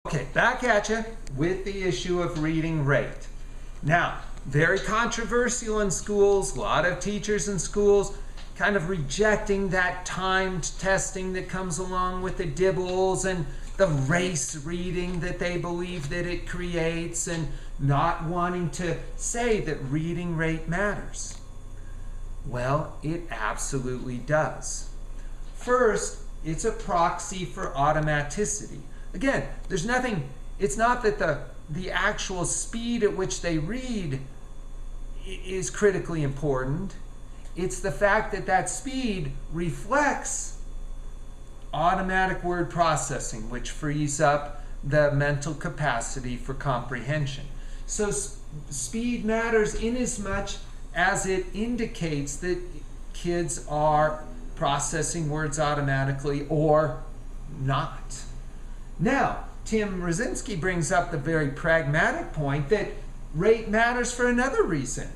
Okay, back at you with the issue of reading rate. Now, very controversial in schools, a lot of teachers in schools kind of rejecting that timed testing that comes along with the dibbles and the race reading that they believe that it creates, and not wanting to say that reading rate matters. Well, it absolutely does. First, it's a proxy for automaticity. Again, there's nothing, it's not that the actual speed at which they read is critically important. It's the fact that that speed reflects automatic word processing, which frees up the mental capacity for comprehension. So speed matters inasmuch as it indicates that kids are processing words automatically or not. Now, Tim Rosinski brings up the very pragmatic point that rate matters for another reason.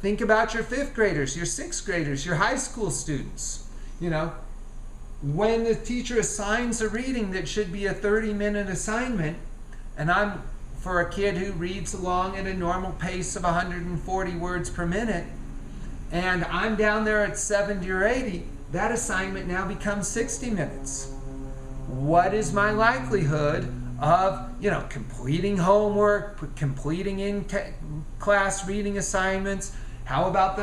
Think about your 5th graders, your 6th graders, your high school students. You know, when the teacher assigns a reading that should be a 30-minute assignment, and I'm for a kid who reads along at a normal pace of 140 words per minute, and I'm down there at 70 or 80, that assignment now becomes 60 minutes. What is my likelihood of, completing homework, completing in-class reading assignments? How about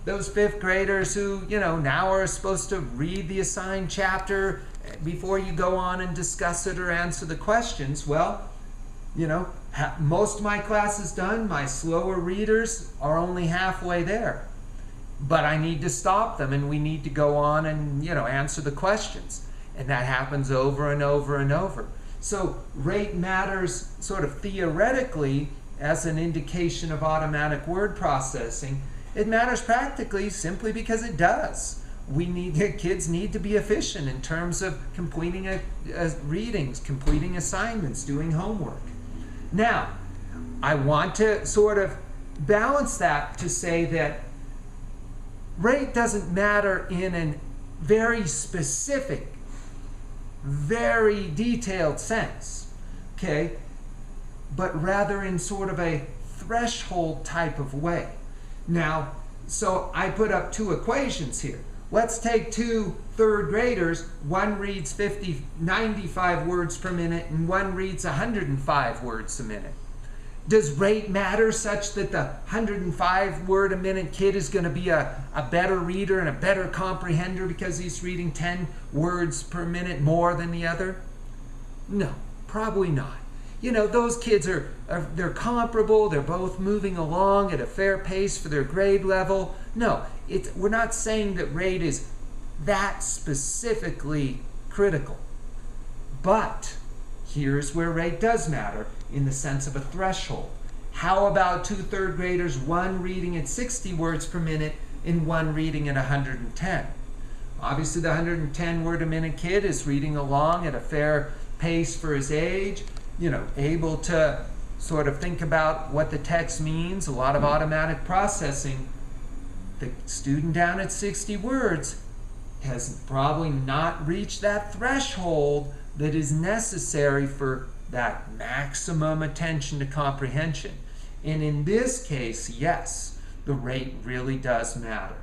those 5th graders who, now are supposed to read the assigned chapter before you go on and discuss it or answer the questions? Well, most of my class is done. My slower readers are only halfway there. But I need to stop them, and we need to go on and, answer the questions. And that happens over and over and over. So rate matters sort of theoretically as an indication of automatic word processing. It matters practically simply because it does. Kids need to be efficient in terms of completing readings, completing assignments, doing homework. Now, I want to sort of balance that to say that rate doesn't matter in a very specific, very detailed sense, okay? But rather in sort of a threshold type of way. Now, so I put up 2 equations here. Let's take 2 3rd graders. One reads 95 words per minute and one reads 105 words a minute. Does rate matter such that the 105 word a minute kid is going to be a better reader and a better comprehender because he's reading 10 words per minute more than the other? No, probably not. Those kids they're comparable. They're both moving along at a fair pace for their grade level. No, we're not saying that rate is that specifically critical. But here's where rate does matter in the sense of a threshold. How about 2 3rd graders, one reading at 60 words per minute and one reading at 110? Obviously, the 110 word a minute kid is reading along at a fair pace for his age, able to sort of think about what the text means, a lot of automatic processing. The student down at 60 words has probably not reached that threshold that is necessary for that maximum attention to comprehension. And in this case, yes, the rate really does matter.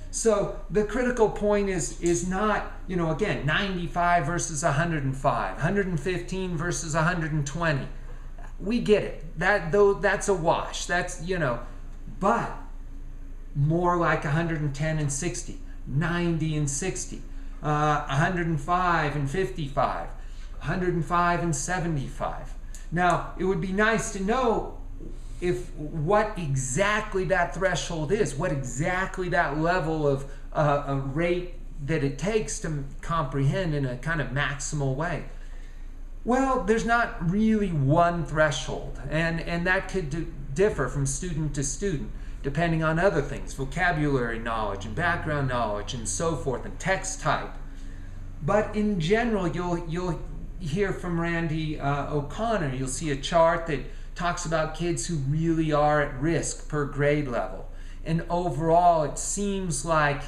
So the critical point is not, again, 95 versus 105, 115 versus 120. We get it. That's a wash. That's, but more like 110 and 60, 90 and 60, 105 and 55, 105 and 75. Now, it would be nice to know what exactly that threshold is, what exactly that level of a rate that it takes to comprehend in a kind of maximal way. Well, there's not really one threshold, and that could differ from student to student, depending on other things, vocabulary knowledge and background knowledge and so forth, and text type. But in general, you'll hear from Randy O'Connor, you'll see a chart that talks about kids who really are at risk per grade level. And overall, it seems like,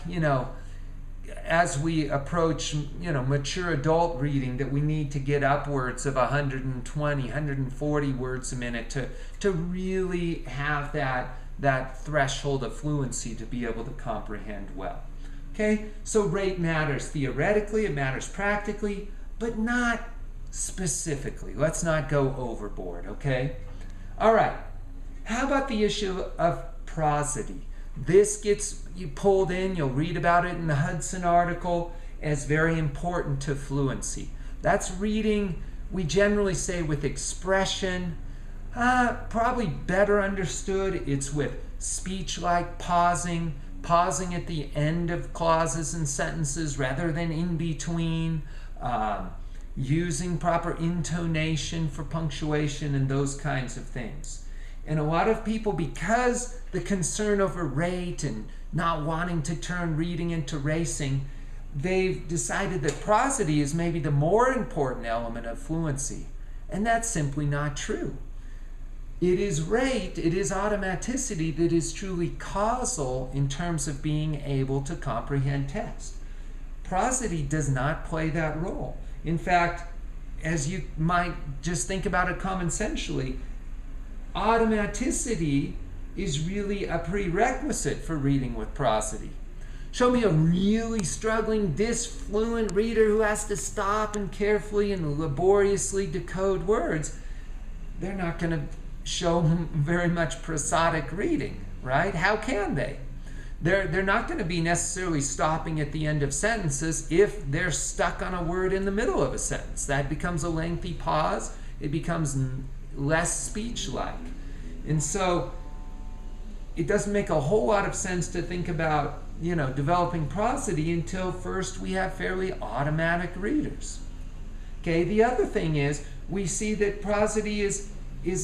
as we approach, mature adult reading, that we need to get upwards of 120, 140 words a minute to really have that threshold of fluency to be able to comprehend well. Okay, so rate matters theoretically, it matters practically, but not specifically. Let's not go overboard, okay? All right, how about the issue of prosody? This gets you pulled in, you'll read about it in the Hudson article, as very important to fluency. That's reading, we generally say, with expression, probably better understood. It's with speech like pausing at the end of clauses and sentences rather than in between, using proper intonation for punctuation and those kinds of things. And a lot of people, because the concern over rate and not wanting to turn reading into racing, they've decided that prosody is maybe the more important element of fluency. And that's simply not true. It is rate, it is automaticity that is truly causal in terms of being able to comprehend text. Prosody does not play that role. In fact, as you might just think about it commonsensually, automaticity is really a prerequisite for reading with prosody. Show me a really struggling, disfluent reader who has to stop and carefully and laboriously decode words. They're not going to show very much prosodic reading, right? How can they? They're not going to be necessarily stopping at the end of sentences if they're stuck on a word in the middle of a sentence. That becomes a lengthy pause. It becomes less speech-like. And so it doesn't make a whole lot of sense to think about, developing prosody until first we have fairly automatic readers. Okay, the other thing is we see that prosody is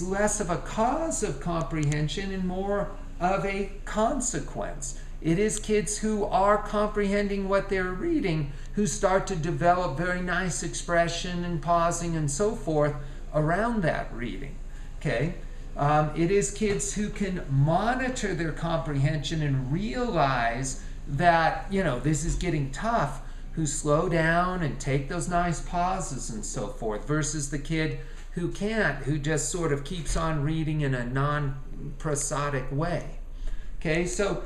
less of a cause of comprehension and more of a consequence. It is kids who are comprehending what they're reading who start to develop very nice expression and pausing and so forth around that reading. Okay? It is kids who can monitor their comprehension and realize that, this is getting tough, who slow down and take those nice pauses and so forth, versus the kid who can't, who just sort of keeps on reading in a non-prosodic way. Okay, so,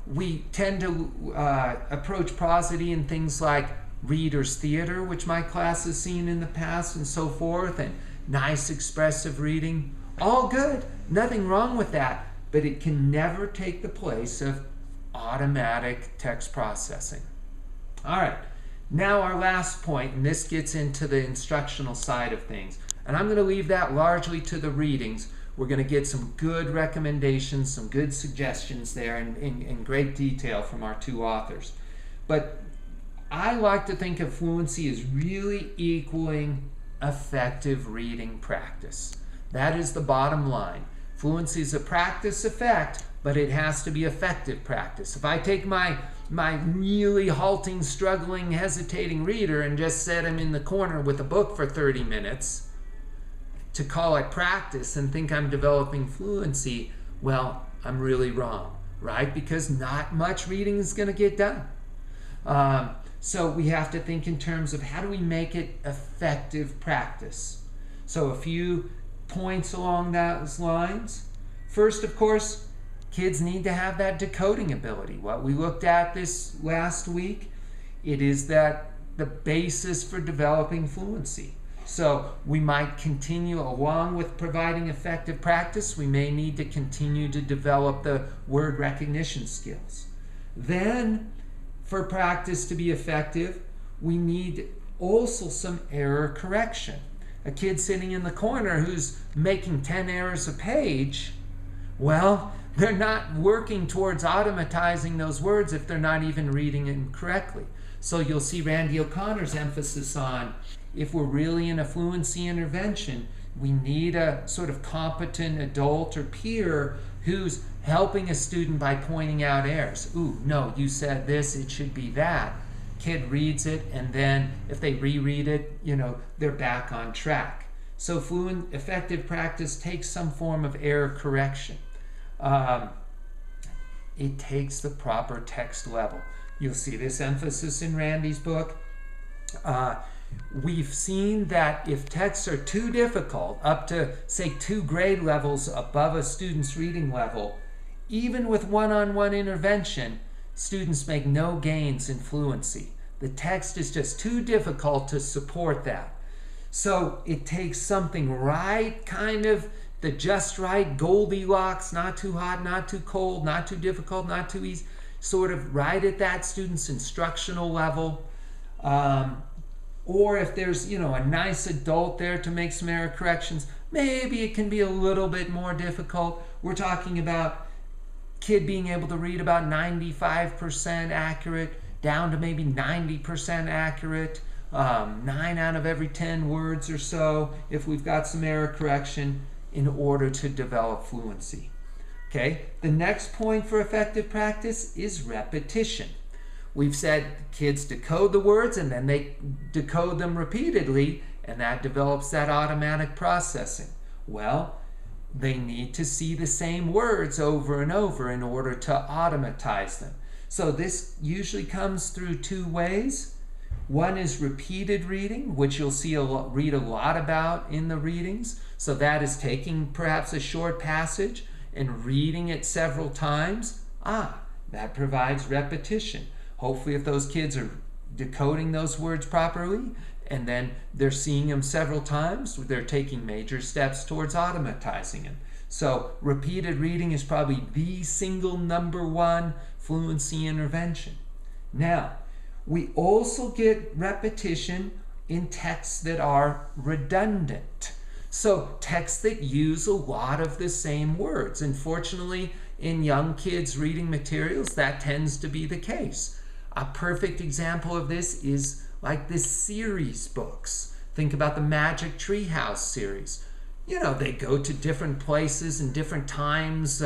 we tend to approach prosody in things like reader's theater, which my class has seen in the past and so forth, and nice expressive reading. All good, nothing wrong with that, but it can never take the place of automatic text processing. All right, now our last point, and this gets into the instructional side of things, and I'm going to leave that largely to the readings. We're going to get some good recommendations, some good suggestions there in great detail from our two authors. But I like to think of fluency as really equaling effective reading practice. That is the bottom line. Fluency is a practice effect, but it has to be effective practice. If I take my really halting, struggling, hesitating reader and just set him in the corner with a book for 30 minutes to call it practice and think I'm developing fluency, well, I'm really wrong, right? Because not much reading is going to get done. So we have to think in terms of how do we make it effective practice. So a few points along those lines. First, of course, kids need to have that decoding ability. What we looked at this last week, it is that the basis for developing fluency. So we might continue along with providing effective practice. We may need to continue to develop the word recognition skills. Then, for practice to be effective, we need also some error correction. A kid sitting in the corner who's making 10 errors a page, well, they're not working towards automatizing those words if they're not even reading them correctly. So you'll see Randy O'Connor's emphasis on, if we're really in a fluency intervention, we need a sort of competent adult or peer who's helping a student by pointing out errors. Ooh, no, you said this, it should be that. Kid reads it, and then if they reread it, they're back on track. So effective practice takes some form of error correction. It takes the proper text level. You'll see this emphasis in Randy's book. We've seen that if texts are too difficult, up to, say, 2 grade levels above a student's reading level, even with one-on-one intervention, students make no gains in fluency. The text is just too difficult to support that. So it takes something right, kind of the just right, Goldilocks, not too hot, not too cold, not too difficult, not too easy, sort of right at that student's instructional level. Or if there's, a nice adult there to make some error corrections, maybe it can be a little bit more difficult. We're talking about kid being able to read about 95% accurate, down to maybe 90% accurate, 9 out of every 10 words or so, if we've got some error correction, in order to develop fluency. Okay, the next point for effective practice is repetition. We've said kids decode the words and then they decode them repeatedly, and that develops that automatic processing. Well, they need to see the same words over and over in order to automatize them. So this usually comes through 2 ways. One is repeated reading, which you'll see read a lot about in the readings. So that is taking perhaps a short passage and reading it several times. That provides repetition. Hopefully if those kids are decoding those words properly and then they're seeing them several times, they're taking major steps towards automatizing them. So repeated reading is probably the single number 1 fluency intervention. Now, we also get repetition in texts that are redundant. So texts that use a lot of the same words. And fortunately, in young kids' reading materials, that tends to be the case. A perfect example of this is like the series books. Think about the Magic Tree House series. They go to different places and different times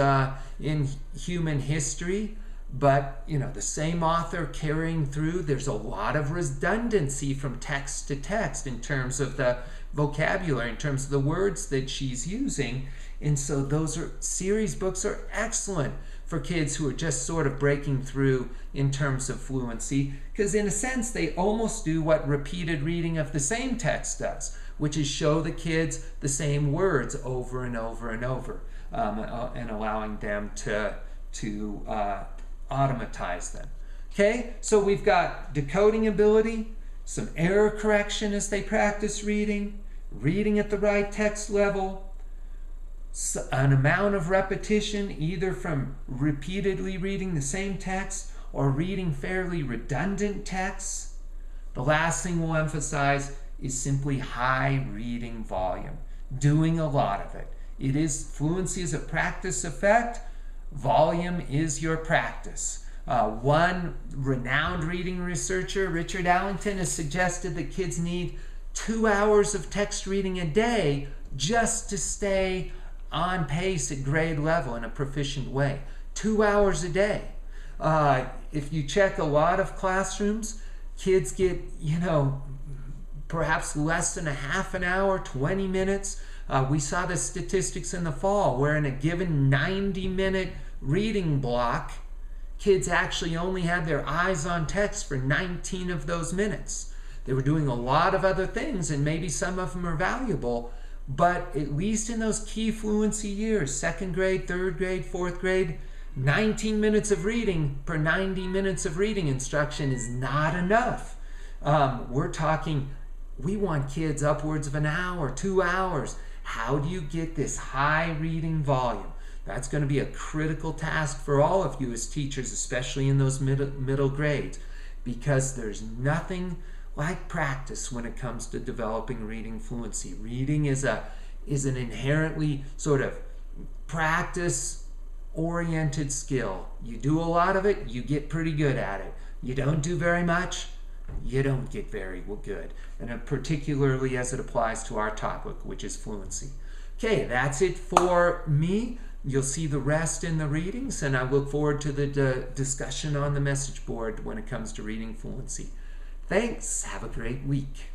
in human history, but the same author carrying through. There's a lot of redundancy from text to text in terms of the vocabulary, in terms of the words that she's using. And so those series books are excellent for kids who are just sort of breaking through in terms of fluency, because in a sense they almost do what repeated reading of the same text does, which is show the kids the same words over and over and over, and allowing them to automatize them. Okay, so we've got decoding ability, some error correction as they practice reading, reading at the right text level, an amount of repetition either from repeatedly reading the same text or reading fairly redundant texts. The last thing we'll emphasize is simply high reading volume, doing a lot of it. Fluency is a practice effect. Volume is your practice. One renowned reading researcher, Richard Allington, has suggested that kids need 2 hours of text reading a day just to stay on pace at grade level in a proficient way. 2 hours a day. If you check a lot of classrooms, kids get, perhaps less than a half an hour, 20 minutes. We saw the statistics in the fall where in a given 90-minute reading block, kids actually only had their eyes on text for 19 of those minutes. They were doing a lot of other things, and maybe some of them are valuable, but at least in those key fluency years, 2nd grade, 3rd grade, 4th grade, 19 minutes of reading per 90 minutes of reading instruction is not enough. We're talking, we want kids upwards of an hour, 2 hours. How do you get this high reading volume? That's going to be a critical task for all of you as teachers, especially in those middle grades, because there's nothing like practice when it comes to developing reading fluency. Reading is an inherently sort of practice-oriented skill. You do a lot of it, you get pretty good at it. You don't do very much, you don't get very good. And particularly as it applies to our topic, which is fluency. Okay, that's it for me. You'll see the rest in the readings, and I look forward to the discussion on the message board when it comes to reading fluency. Thanks. Have a great week.